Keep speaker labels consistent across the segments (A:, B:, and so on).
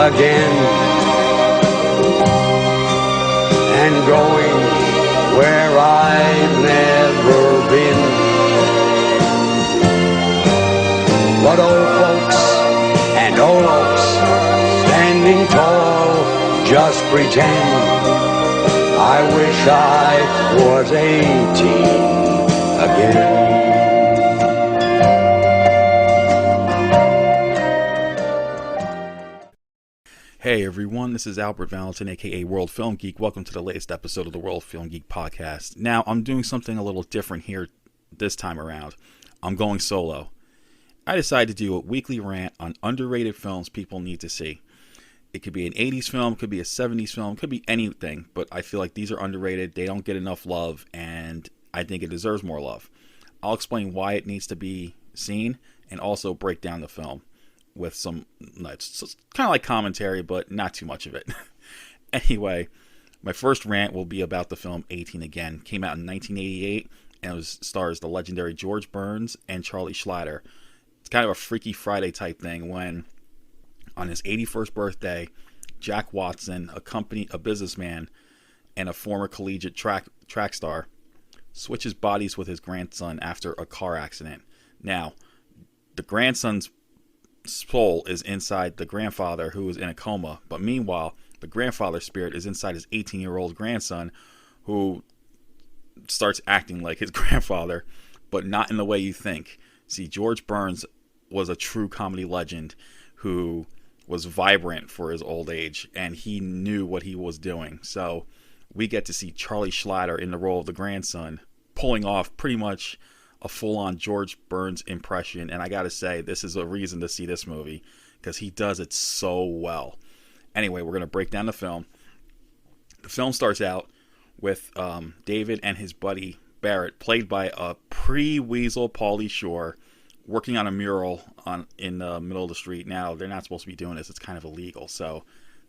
A: again, and going where I've never been. But old folks and old oaks standing tall just pretend I wish I was 18 again.
B: Hey everyone, this is Albert Valentin, aka WorldFilmGeek. Welcome to the latest episode of the WorldFilmGeek podcast. Now, I'm doing something a little different here this time around. I'm going solo. I decided to do a weekly rant on underrated films people need to see. It could be an 80s film, could be a 70s film, could be anything, but I feel like these are underrated, they don't get enough love, and I think it deserves more love. I'll explain why it needs to be seen, and also break down the film with some, it's kind of like commentary, but not too much of it. Anyway, my first rant will be about the film 18 Again. Came out in 1988, and it stars the legendary George Burns and Charlie Schlatter. It's kind of a Freaky Friday type thing when, on his 81st birthday, Jack Watson, a businessman and a former collegiate track star, switches bodies with his grandson after a car accident. Now, the grandson's soul is inside the grandfather, who is in a coma, but meanwhile the grandfather's spirit is inside his 18-year-old grandson, who starts acting like his grandfather, but not in the way you think. See, George Burns was a true comedy legend who was vibrant for his old age, and he knew what he was doing. So we get to see Charlie Schlatter in the role of the grandson pulling off pretty much a full-on George Burns impression, and I gotta say, this is a reason to see this movie, because he does it so well. Anyway, we're gonna break down the film. The film starts out with David and his buddy Barrett, played by a pre-Weasel Pauly Shore, working on a mural in the middle of the street. Now, they're not supposed to be doing this, it's kind of illegal, so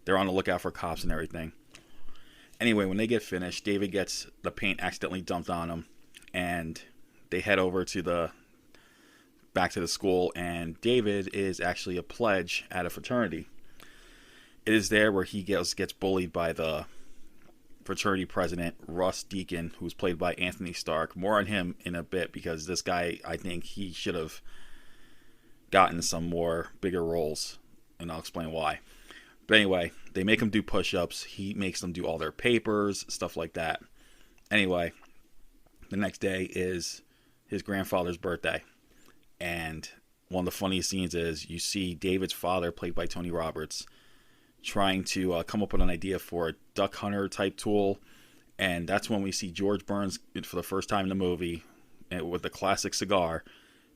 B: they're on the lookout for cops and everything. Anyway, when they get finished, David gets the paint accidentally dumped on him, and they head over back to the school, and David is actually a pledge at a fraternity. It is there where he gets bullied by the fraternity president, Russ Deacon, who's played by Anthony Stark. More on him in a bit, because this guy, I think he should have gotten some more bigger roles, and I'll explain why. But anyway, they make him do push-ups. He makes them do all their papers, stuff like that. Anyway, the next day is his grandfather's birthday, and one of the funniest scenes is you see David's father, played by Tony Roberts, trying to come up with an idea for a duck hunter type tool, and that's when we see George Burns for the first time in the movie with the classic cigar,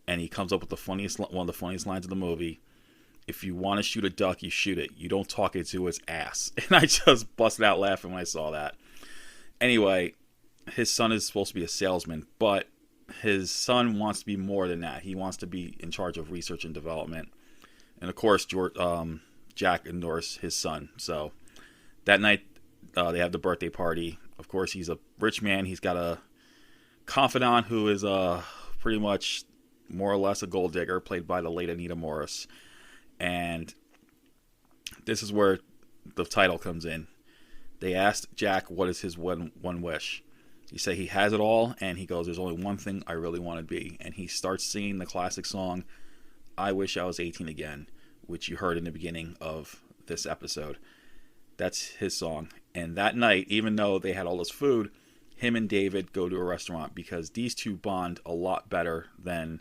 B: and he comes up with one of the funniest lines of the movie: "If you want to shoot a duck, you shoot it. You don't talk it to its ass." And I just busted out laughing when I saw that. Anyway, his son is supposed to be a salesman, but his son wants to be more than that. He wants to be in charge of research and development. And of course, Jack endorsed his son. So that night, they have the birthday party. Of course, he's a rich man. He's got a confidant who is pretty much more or less a gold digger, played by the late Anita Morris. And this is where the title comes in. They asked Jack what is his one wish. He said he has it all, and he goes, "There's only one thing I really want to be." And he starts singing the classic song, "I Wish I Was 18 Again," which you heard in the beginning of this episode. That's his song. And that night, even though they had all this food, him and David go to a restaurant, because these two bond a lot better than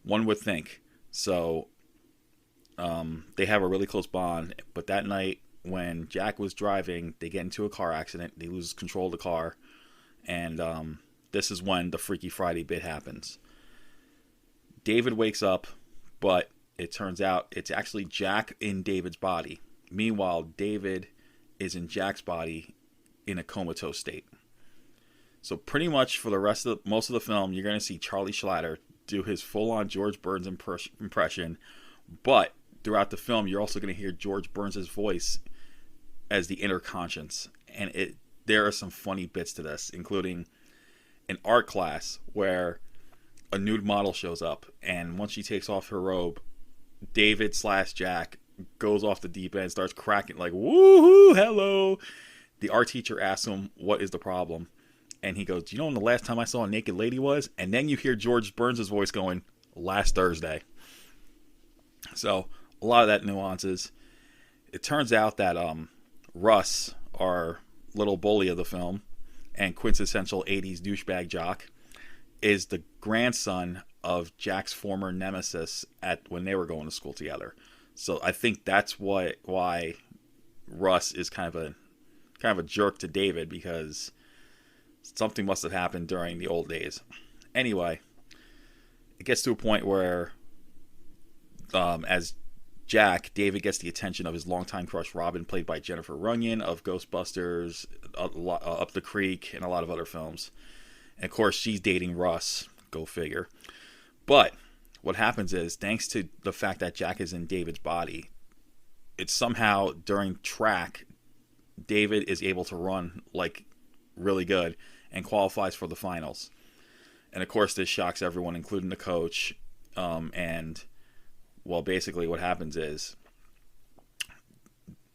B: one would think. So they have a really close bond. But that night, when Jack was driving, they get into a car accident. They lose control of the car. And this is when the Freaky Friday bit happens. David wakes up, but it turns out it's actually Jack in David's body. Meanwhile, David is in Jack's body in a comatose state. So pretty much for the most of the film, you're going to see Charlie Schlatter do his full-on George Burns impression. But throughout the film, you're also going to hear George Burns' voice as the inner conscience. And there are some funny bits to this, including an art class where a nude model shows up, and once she takes off her robe, David / Jack goes off the deep end, starts cracking like, woohoo, hello. The art teacher asks him, what is the problem? And he goes, do you know when the last time I saw a naked lady was? And then you hear George Burns' voice going, last Thursday. So a lot of that nuances. It turns out that Russ, our little bully of the film and quintessential 80s douchebag jock, is the grandson of Jack's former nemesis when they were going to school together. So I think that's why Russ is kind of a jerk to David, because something must have happened during the old days. Anyway, it gets to a point where as Jack, David gets the attention of his longtime crush Robin, played by Jennifer Runyon of Ghostbusters, Up the Creek, and a lot of other films. And of course, she's dating Russ. Go figure. But what happens is, thanks to the fact that Jack is in David's body, it's somehow during track, David is able to run like really good and qualifies for the finals. And of course, this shocks everyone, including the coach. Well, basically what happens is,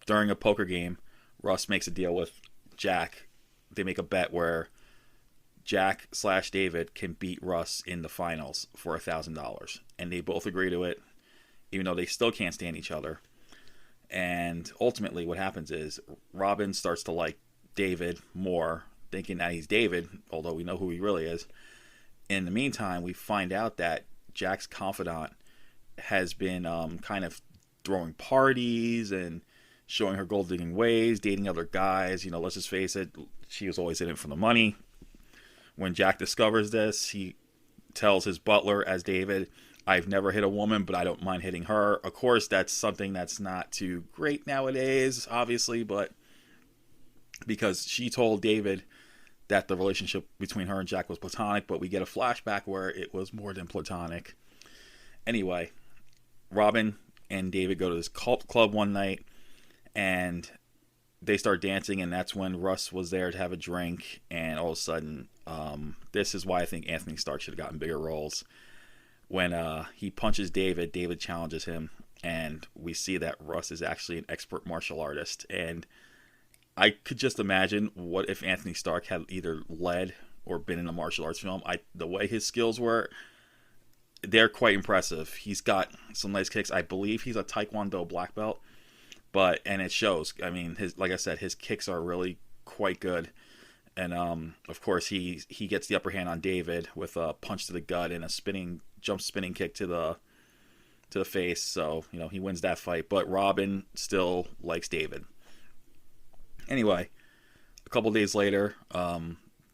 B: during a poker game, Russ makes a deal with Jack. They make a bet where Jack/David can beat Russ in the finals for $1,000. And they both agree to it, even though they still can't stand each other. And ultimately what happens is, Robin starts to like David more, thinking that he's David, although we know who he really is. In the meantime, we find out that Jack's confidant has been kind of throwing parties and showing her gold digging ways, dating other guys. Let's just face it, she was always in it for the money. When Jack discovers this, he tells his butler as David, I've never hit a woman, but I don't mind hitting her. Of course, that's something that's not too great nowadays, obviously, but because she told David that the relationship between her and Jack was platonic, but we get a flashback where it was more than platonic. Anyway, Robin and David go to this club one night, and they start dancing, and that's when Russ was there to have a drink, and all of a sudden, this is why I think Anthony Stark should have gotten bigger roles. When he punches David, David challenges him, and we see that Russ is actually an expert martial artist. And I could just imagine what if Anthony Stark had either led or been in a martial arts film. The way his skills were, they're quite impressive. He's got some nice kicks. I believe he's a Taekwondo black belt, and it shows. I mean, like I said, his kicks are really quite good. And of course, he gets the upper hand on David with a punch to the gut and a spinning kick to the face. So he wins that fight. But Robin still likes David. Anyway, a couple days later,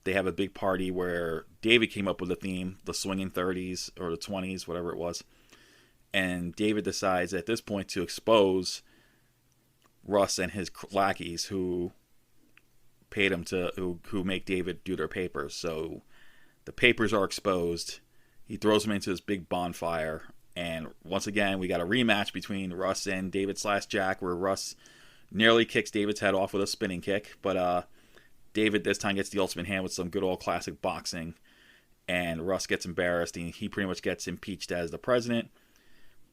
B: they have a big party where David came up with a theme, the swinging 30s or the 20s, whatever it was. And David decides at this point to expose Russ and his lackeys who paid him who make David do their papers. So the papers are exposed. He throws them into this big bonfire. And once again, we got a rematch between Russ and David/Jack, where Russ nearly kicks David's head off with a spinning kick. But David this time gets the ultimate hand with some good old classic boxing. And Russ gets embarrassed, and he pretty much gets impeached as the president.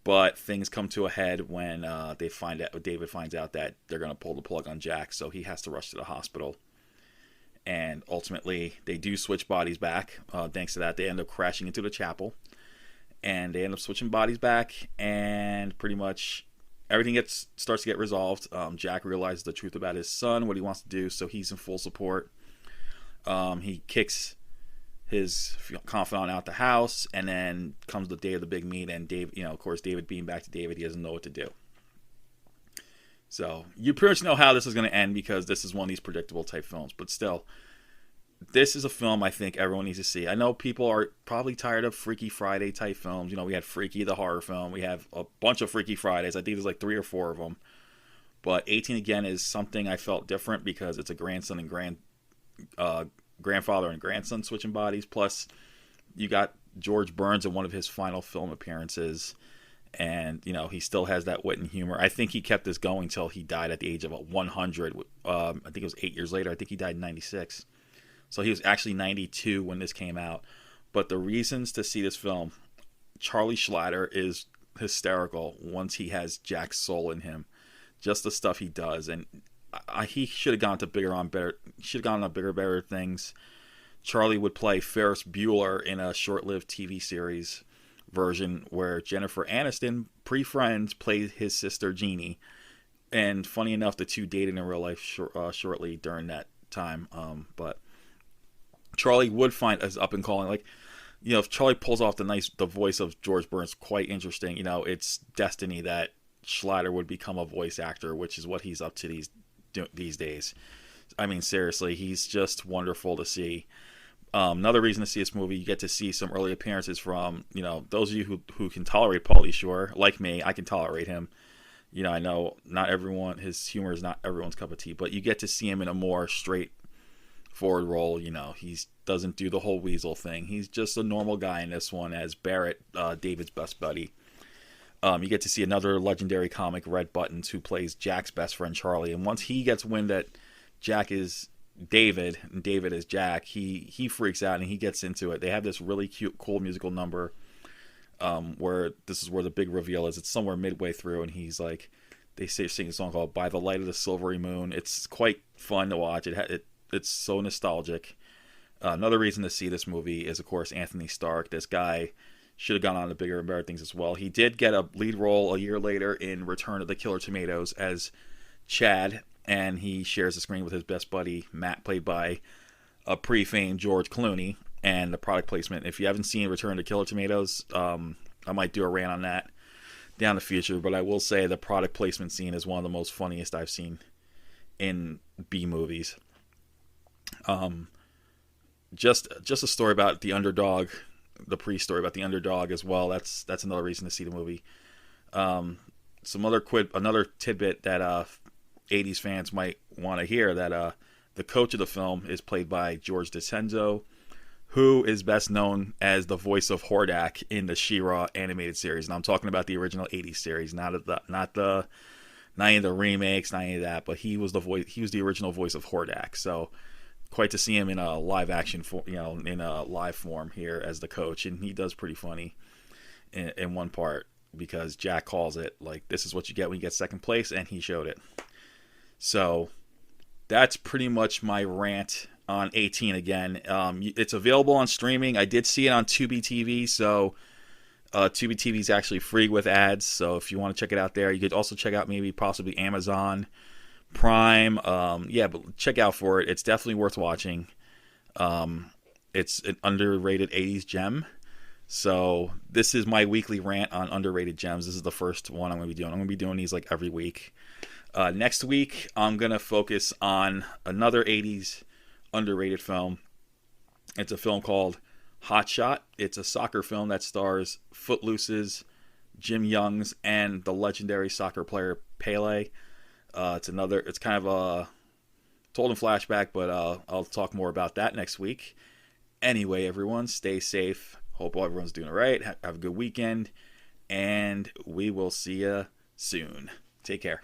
B: But things come to a head when David finds out that they're going to pull the plug on Jack, so he has to rush to the hospital. And ultimately, they do switch bodies back. Thanks to that, they end up crashing into the chapel. And they end up switching bodies back, and pretty much everything starts to get resolved. Jack realizes the truth about his son, what he wants to do, so he's in full support. He kicks his confidant out the house, and then comes the day of the big meet, and Dave, of course, David being back to David, he doesn't know what to do. So you pretty much know how this is going to end, because this is one of these predictable type films. But still, this is a film I think everyone needs to see. I know people are probably tired of Freaky Friday type films. We had Freaky, the horror film. We have a bunch of Freaky Fridays. I think there's like 3 or 4 of them. But 18 Again is something I felt different, because it's a grandson and grandfather and grandson switching bodies. Plus, you got George Burns in one of his final film appearances. And, he still has that wit and humor. I think he kept this going till he died at the age of 100. I think it was 8 years later. I think he died in 96. So he was actually 92 when this came out. But the reasons to see this film, Charlie Schlatter is hysterical once he has Jack's soul in him. Just the stuff he does, and he should have gone to bigger on better things. Charlie would play Ferris Bueller in a short-lived TV series version where Jennifer Aniston, pre-Friends, played his sister Jeannie. And funny enough, the two dated in real life shortly during that time. But Charlie would find as up and calling, like, you know, if Charlie pulls off the voice of George Burns, quite interesting. You know, it's destiny that Schlatter would become a voice actor, which is what he's up to these days. I mean, seriously, he's just wonderful to see. Another reason to see this movie, you get to see some early appearances from, you know, those of you who can tolerate Pauly Shore, like me. I can tolerate him. You know, I know not everyone, his humor is not everyone's cup of tea, but you get to see him in a more straightforward role. You know, he doesn't do the whole weasel thing. He's just a normal guy in this one as Barrett, David's best buddy. You get to see another legendary comic, Red Buttons, who plays Jack's best friend, Charlie. And once he gets wind that Jack is David and David is Jack, he freaks out and he gets into it. They have this really cool musical number where this is where the big reveal is. It's somewhere midway through, and he's like, they sing a song called "By the Light of the Silvery Moon." It's quite fun to watch. It's so nostalgic. Another reason to see this movie is, of course, Anthony Stark. This guy should have gone on to bigger and better things as well. He did get a lead role a year later in Return of the Killer Tomatoes as Chad, and he shares the screen with his best buddy, Matt, played by a pre-famed George Clooney. And the product placement, if you haven't seen Return to Killer Tomatoes, I might do a rant on that down the future, but I will say the product placement scene is one of the most funniest I've seen in B movies. Just a story about the underdog, the pre-story about the underdog as well. That's another reason to see the movie. Another tidbit that 80s fans might want to hear, that the coach of the film is played by George DiCenzo, who is best known as the voice of Hordak in the She-Ra animated series. And I'm talking about the original 80s series, not any of the remakes, not any of that, but he was the original voice of Hordak. So quite to see him in a live action in a live form here as the coach, and he does pretty funny in one part, because Jack calls it like, this is what you get when you get second place, and he showed it. So that's pretty much my rant on 18 again. It's available on streaming. I did see it on Tubi TV, so Tubi TV is actually free with ads, so if you want to check it out there, you could also check out maybe possibly Amazon Prime. But check out for it. It's definitely worth watching. It's an underrated 80s gem. So this is my weekly rant on underrated gems. This is the first one I'm going to be doing. I'm going to be doing these like every week. Next week, I'm going to focus on another 80s underrated film. It's a film called Hot Shot. It's a soccer film that stars Footloose's Jim Youngs and the legendary soccer player Pele. It's kind of told in flashback, but I'll talk more about that next week. Anyway, everyone, stay safe. Hope everyone's doing all right. Have a good weekend, and we will see you soon. Take care.